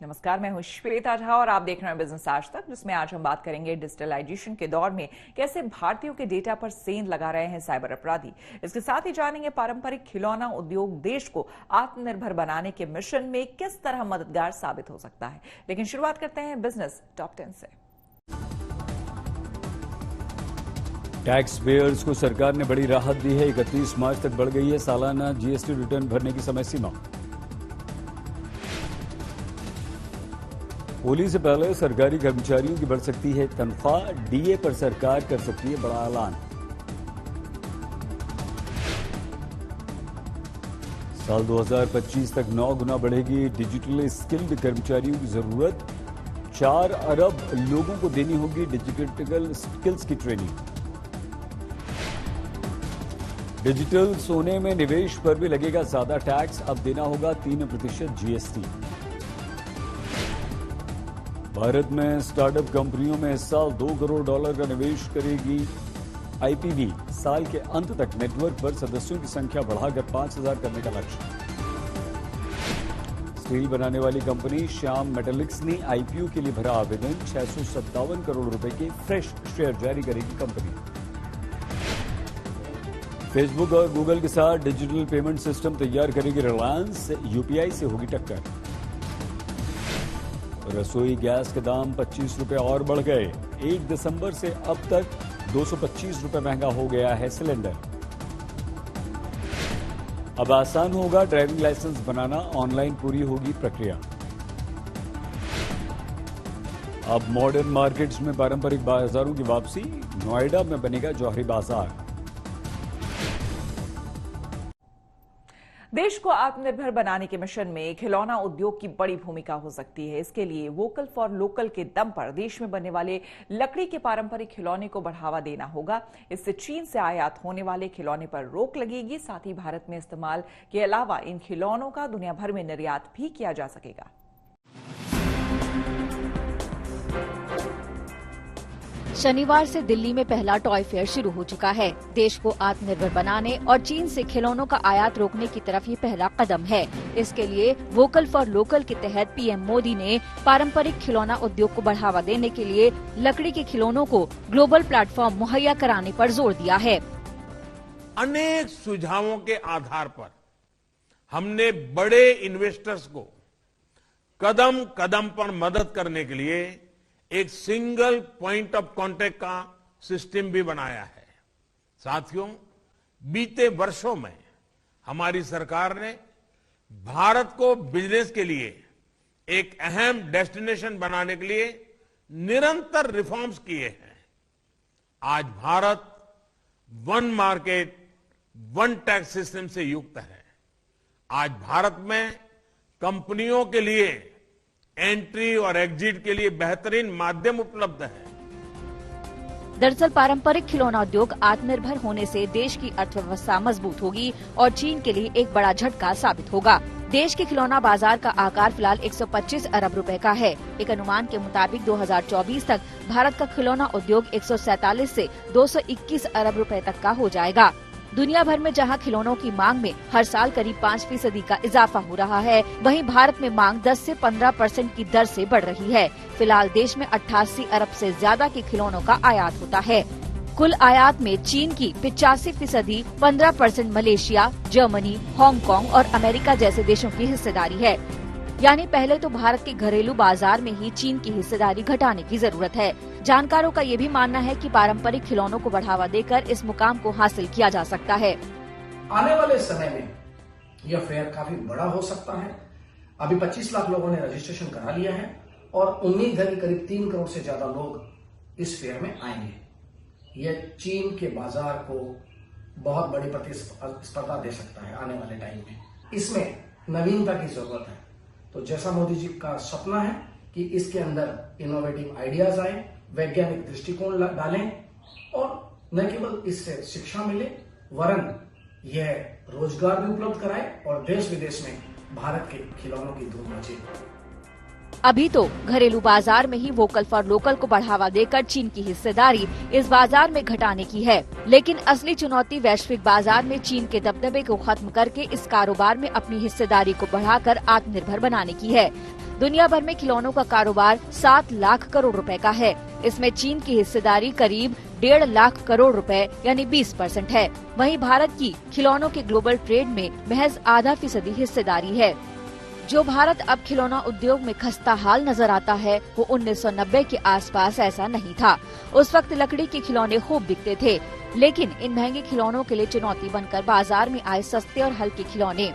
नमस्कार, मैं हूं श्वेता झा और आप देख रहे हैं बिजनेस आज तक, जिसमें आज हम बात करेंगे डिजिटलाइजेशन के दौर में कैसे भारतीयों के डेटा पर सेंध लगा रहे हैं साइबर अपराधी। इसके साथ ही जानेंगे पारंपरिक खिलौना उद्योग देश को आत्मनिर्भर बनाने के मिशन में किस तरह मददगार साबित हो सकता है। लेकिन शुरुआत करते हैं बिजनेस टॉप 10 से। टैक्स पेयर्स को सरकार ने बड़ी राहत दी है। 31 मार्च तक बढ़ गई है सालाना जीएसटी रिटर्न भरने की समय सीमा। होली से पहले सरकारी कर्मचारियों की बढ़ सकती है तनख्वाह। डीए पर सरकार कर सकती है बड़ा ऐलान। साल 2025 तक 9 गुना बढ़ेगी डिजिटली स्किल्ड कर्मचारियों की जरूरत। 4 अरब लोगों को देनी होगी डिजिटल स्किल्स की ट्रेनिंग। डिजिटल सोने में निवेश पर भी लगेगा ज्यादा टैक्स, अब देना होगा 3% जीएसटी। भारत में स्टार्टअप कंपनियों में इस साल $2 करोड़ का निवेश करेगी आईपीवी। साल के अंत तक नेटवर्क पर सदस्यों की संख्या बढ़ाकर 5000 करने का लक्ष्य। स्टील बनाने वाली कंपनी श्याम मेटालिक्स ने आईपीओ के लिए भरा आवेदन। 657 करोड़ रुपए के फ्रेश शेयर जारी करेगी कंपनी। फेसबुक और गूगल के साथ डिजिटल पेमेंट सिस्टम तैयार करेगी रिलायंस। यूपीआई से होगी टक्कर। रसोई गैस के दाम 25 रुपए और बढ़ गए। 1 दिसंबर से अब तक 225 रुपए महंगा हो गया है सिलेंडर। अब आसान होगा ड्राइविंग लाइसेंस बनाना, ऑनलाइन पूरी होगी प्रक्रिया। अब मॉडर्न मार्केट्स में पारंपरिक बाजारों की वापसी। नोएडा में बनेगा जौहरी बाजार। देश को आत्मनिर्भर बनाने के मिशन में खिलौना उद्योग की बड़ी भूमिका हो सकती है। इसके लिए वोकल फॉर लोकल के दम पर देश में बनने वाले लकड़ी के पारंपरिक खिलौने को बढ़ावा देना होगा। इससे चीन से आयात होने वाले खिलौने पर रोक लगेगी। साथ ही भारत में इस्तेमाल के अलावा इन खिलौनों का दुनिया भर में निर्यात भी किया जा सकेगा। शनिवार से दिल्ली में पहला टॉय फेयर शुरू हो चुका है। देश को आत्मनिर्भर बनाने और चीन से खिलौनों का आयात रोकने की तरफ ये पहला कदम है। इसके लिए वोकल फॉर लोकल के तहत पीएम मोदी ने पारंपरिक खिलौना उद्योग को बढ़ावा देने के लिए लकड़ी के खिलौनों को ग्लोबल प्लेटफॉर्म मुहैया कराने पर जोर दिया है। अनेक सुझावों के आधार पर हमने बड़े इन्वेस्टर्स को कदम कदम पर मदद करने के लिए एक सिंगल पॉइंट ऑफ कांटेक्ट का सिस्टम भी बनाया है। साथियों, बीते वर्षों में हमारी सरकार ने भारत को बिजनेस के लिए एक अहम डेस्टिनेशन बनाने के लिए निरंतर रिफॉर्म्स किए हैं। आज Bharat one market one tax system से युक्त है। आज भारत में कंपनियों के लिए एंट्री और एग्जिट के लिए बेहतरीन माध्यम उपलब्ध है। दरअसल पारंपरिक खिलौना उद्योग आत्मनिर्भर होने से देश की अर्थव्यवस्था मजबूत होगी और चीन के लिए एक बड़ा झटका साबित होगा। देश के खिलौना बाजार का आकार फिलहाल 125 अरब रुपए का है। एक अनुमान के मुताबिक 2024 तक भारत का खिलौना उद्योग 147 से 221 अरब रुपए तक का हो जाएगा। दुनिया भर में जहां खिलौनों की मांग में हर साल करीब 5% का इजाफा हो रहा है, वहीं भारत में मांग 10 से 15% की दर से बढ़ रही है। फिलहाल देश में 88 अरब से ज्यादा के खिलौनों का आयात होता है। कुल आयात में चीन की 85%, 15% मलेशिया, जर्मनी, हांगकांग और अमेरिका जैसे देशों की हिस्सेदारी है। यानी पहले तो भारत के घरेलू बाजार में ही चीन की हिस्सेदारी घटाने की जरूरत है। जानकारों का ये भी मानना है कि पारंपरिक खिलौनों को बढ़ावा देकर इस मुकाम को हासिल किया जा सकता है। आने वाले समय में यह फेयर काफी बड़ा हो सकता है। अभी 25 लाख लोगों ने रजिस्ट्रेशन करा लिया है और उम्मीद है कि करीब 3 करोड़ से ज्यादा लोग इस फेयर में आएंगे। यह चीन के बाजार को बहुत बड़ी प्रतिस्पर्धा दे सकता है आने वाले टाइम में। इसमें नवीनता की जरूरत है। तो जैसा मोदी जी का सपना है कि इसके अंदर इनोवेटिव आइडियाज आए, वैज्ञानिक दृष्टिकोण डालें और न केवल इससे शिक्षा मिले वरन यह रोजगार भी उपलब्ध कराए और देश विदेश में भारत के खिलौनों की धूम मचे। अभी तो घरेलू बाजार में ही वोकल फॉर लोकल को बढ़ावा देकर चीन की हिस्सेदारी इस बाजार में घटाने की है, लेकिन असली चुनौती वैश्विक बाजार में चीन के दबदबे को खत्म करके इस कारोबार में अपनी हिस्सेदारी को बढ़ाकर आत्मनिर्भर बनाने की है। दुनिया भर में खिलौनों का कारोबार 7 लाख करोड़ रुपए का है। इसमें चीन की हिस्सेदारी करीब 1.5 लाख करोड़ रुपए यानी 20% है। वहीं भारत की खिलौनों के ग्लोबल ट्रेड में महज आधा फीसदी हिस्सेदारी है। जो भारत अब खिलौना उद्योग में खस्ता हाल नजर आता है वो 1990 के आसपास ऐसा नहीं था। उस वक्त लकड़ी के खिलौने खूब बिकते थे, लेकिन इन महंगे खिलौनों के लिए चुनौती बनकर बाजार में आए सस्ते और हल्के खिलौने।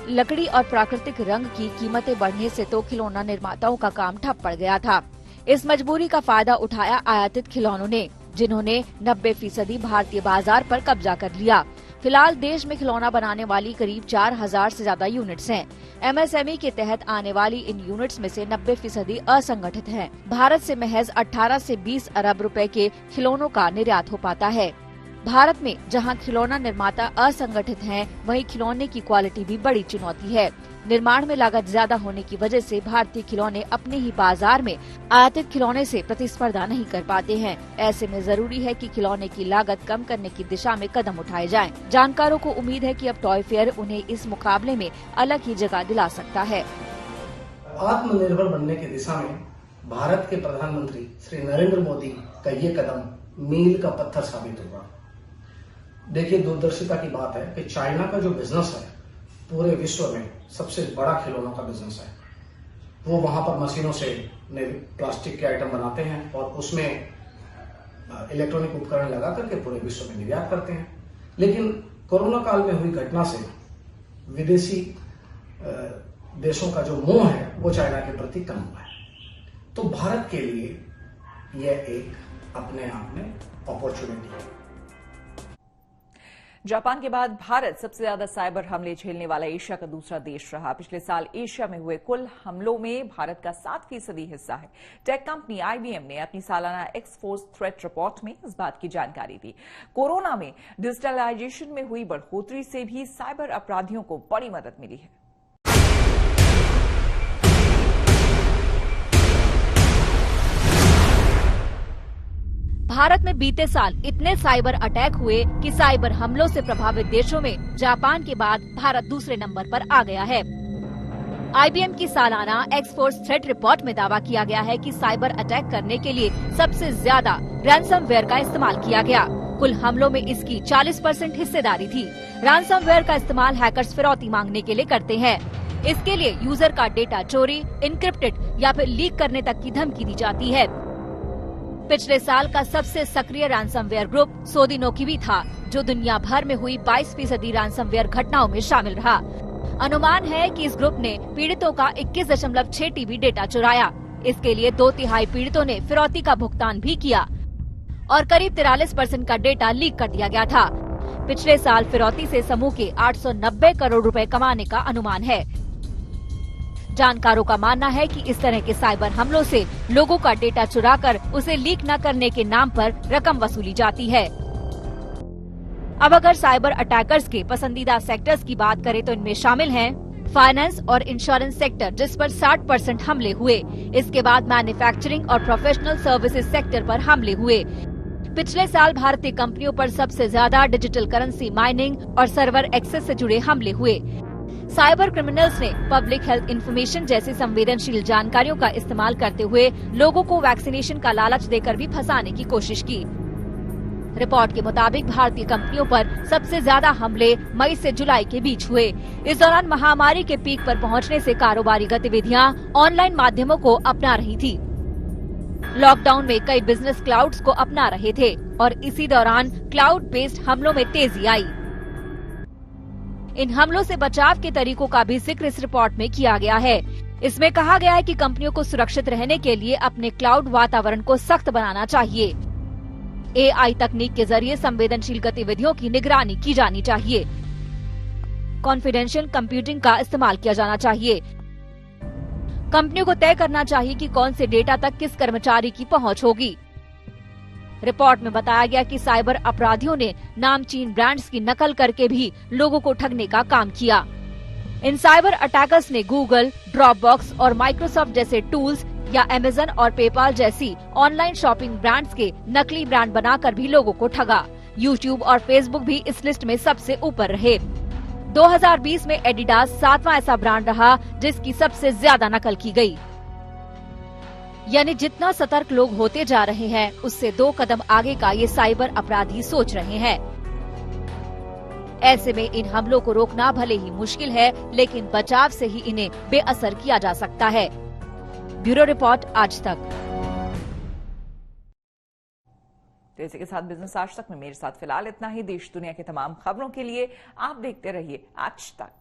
लकड़ी और प्राकृतिक रंग की कीमतें बढ़ने से तो खिलौना निर्माताओं का काम ठप पड़ गया था। इस मजबूरी का फायदा उठाया आयातित खिलौनों ने, जिन्होंने 90% भारतीय बाजार पर कब्जा कर लिया। फिलहाल देश में खिलौना बनाने वाली करीब 4000 से ज्यादा यूनिट्स हैं। MSME के तहत आने वाली इन यूनिट्स में से 90% असंगठित हैं। भारत से महज 18 से 20 अरब रुपए के खिलौनों का निर्यात हो पाता है। भारत में जहां खिलौना निर्माता असंगठित हैं, वहीं खिलौने की क्वालिटी भी बड़ी चुनौती है। निर्माण में लागत ज्यादा होने की वजह से भारतीय खिलौने अपने ही बाजार में आयातित खिलौने से प्रतिस्पर्धा नहीं कर पाते हैं। ऐसे में जरूरी है कि खिलौने की लागत कम करने की दिशा में कदम उठाए जाएं। जानकारों को उम्मीद है कि अब टॉय फेयर उन्हें इस मुकाबले में अलग ही जगह दिला सकता है। आत्मनिर्भर बनने की दिशा में भारत के प्रधानमंत्री श्री नरेंद्र मोदी का ये कदम मील का पत्थर साबित होगा। देखिए, दूरदर्शिता की बात है कि चाइना का जो बिजनेस है पूरे विश्व में सबसे बड़ा खिलौनों का बिजनेस है। वो वहां पर मशीनों से प्लास्टिक के आइटम बनाते हैं और उसमें इलेक्ट्रॉनिक उपकरण लगा करके पूरे विश्व में निर्यात करते हैं। लेकिन कोरोना काल में हुई घटना से विदेशी देशों का जो मोह है वो चाइना के प्रति कम हुआ है। तो भारत के लिए यह एक अपने आप में अपॉर्चुनिटी है। जापान के बाद भारत सबसे ज्यादा साइबर हमले झेलने वाला एशिया का दूसरा देश रहा। पिछले साल एशिया में हुए कुल हमलों में भारत का 7% हिस्सा है। टेक कंपनी IBM ने अपनी सालाना एक्सफोर्स थ्रेट रिपोर्ट में इस बात की जानकारी दी। कोरोना में डिजिटलाइजेशन में हुई बढ़ोतरी से भी साइबर अपराधियों को बड़ी मदद मिली है। भारत में बीते साल इतने साइबर अटैक हुए कि साइबर हमलों से प्रभावित देशों में जापान के बाद भारत दूसरे नंबर पर आ गया है। IBM की सालाना एक्सफोर्स थ्रेट रिपोर्ट में दावा किया गया है कि साइबर अटैक करने के लिए सबसे ज्यादा रैंसमवेयर का इस्तेमाल किया गया। कुल हमलों में इसकी 40% हिस्सेदारी थी। रैंसमवेयर का इस्तेमाल हैकर्स फिरौती मांगने के लिए करते हैं। इसके लिए यूजर का डेटा चोरी, इनक्रिप्टेड या फिर लीक करने तक की धमकी दी जाती है। पिछले साल का सबसे सक्रिय रैंसमवेयर ग्रुप सोदिनोकिबी था, जो दुनिया भर में हुई 22% रैंसमवेयर घटनाओं में शामिल रहा। अनुमान है कि इस ग्रुप ने पीड़ितों का 21.6 TB डेटा चुराया। इसके लिए 2/3 पीड़ितों ने फिरौती का भुगतान भी किया और करीब 43% का डेटा लीक कर दिया गया था। पिछले साल फिरौती से समूह के 890 करोड़ रुपए कमाने का अनुमान है। जानकारों का मानना है कि इस तरह के साइबर हमलों से लोगों का डेटा चुराकर उसे लीक न करने के नाम पर रकम वसूली जाती है। अब अगर साइबर अटैकर्स के पसंदीदा सेक्टर्स की बात करें तो इनमें शामिल हैं फाइनेंस और इंश्योरेंस सेक्टर, जिस पर 60% हमले हुए। इसके बाद मैन्युफैक्चरिंग और प्रोफेशनल सर्विसेज सेक्टर पर हमले हुए। पिछले साल भारतीय कंपनियों पर सबसे ज्यादा डिजिटल करेंसी माइनिंग और सर्वर एक्सेस से जुड़े हमले हुए। साइबर क्रिमिनल्स ने पब्लिक हेल्थ इंफॉर्मेशन जैसी संवेदनशील जानकारियों का इस्तेमाल करते हुए लोगों को वैक्सीनेशन का लालच देकर भी फंसाने की कोशिश की। रिपोर्ट के मुताबिक भारतीय कंपनियों पर सबसे ज्यादा हमले मई से जुलाई के बीच हुए। इस दौरान महामारी के पीक पर पहुंचने से कारोबारी गतिविधियां ऑनलाइन माध्यमों को अपना रही थी। लॉकडाउन में कई बिजनेस क्लाउड्स को अपना रहे थे और इसी दौरान क्लाउड बेस्ड हमलों में तेजी आई। इन हमलों से बचाव के तरीकों का भी जिक्र इस रिपोर्ट में किया गया है। इसमें कहा गया है कि कंपनियों को सुरक्षित रहने के लिए अपने क्लाउड वातावरण को सख्त बनाना चाहिए। AI तकनीक के जरिए संवेदनशील गतिविधियों की निगरानी की जानी चाहिए। कॉन्फिडेंशियल कंप्यूटिंग का इस्तेमाल किया जाना चाहिए। कंपनियों को तय करना चाहिए कि कौन से डेटा तक किस कर्मचारी की पहुंच होगी। रिपोर्ट में बताया गया कि साइबर अपराधियों ने नामचीन ब्रांड्स की नकल करके भी लोगों को ठगने का काम किया। इन साइबर अटैकर्स ने गूगल, ड्रॉपबॉक्स और माइक्रोसॉफ्ट जैसे टूल्स या अमेज़न और पेपाल जैसी ऑनलाइन शॉपिंग ब्रांड्स के नकली ब्रांड बनाकर भी लोगों को ठगा। यूट्यूब और फेसबुक भी इस लिस्ट में सबसे ऊपर रहे। 2020 में एडिडास 7वां ऐसा ब्रांड रहा जिसकी सबसे ज्यादा नकल की गई। यानी जितना सतर्क लोग होते जा रहे हैं, उससे 2 कदम आगे का ये साइबर अपराधी सोच रहे हैं। ऐसे में इन हमलों को रोकना भले ही मुश्किल है, लेकिन बचाव से ही इन्हें बेअसर किया जा सकता है। ब्यूरो रिपोर्ट, आज तक। तो इसी के साथ बिजनेस आज तक में मेरे साथ फिलहाल इतना ही। देश दुनिया की तमाम खबरों के लिए आप देखते रहिए आज तक।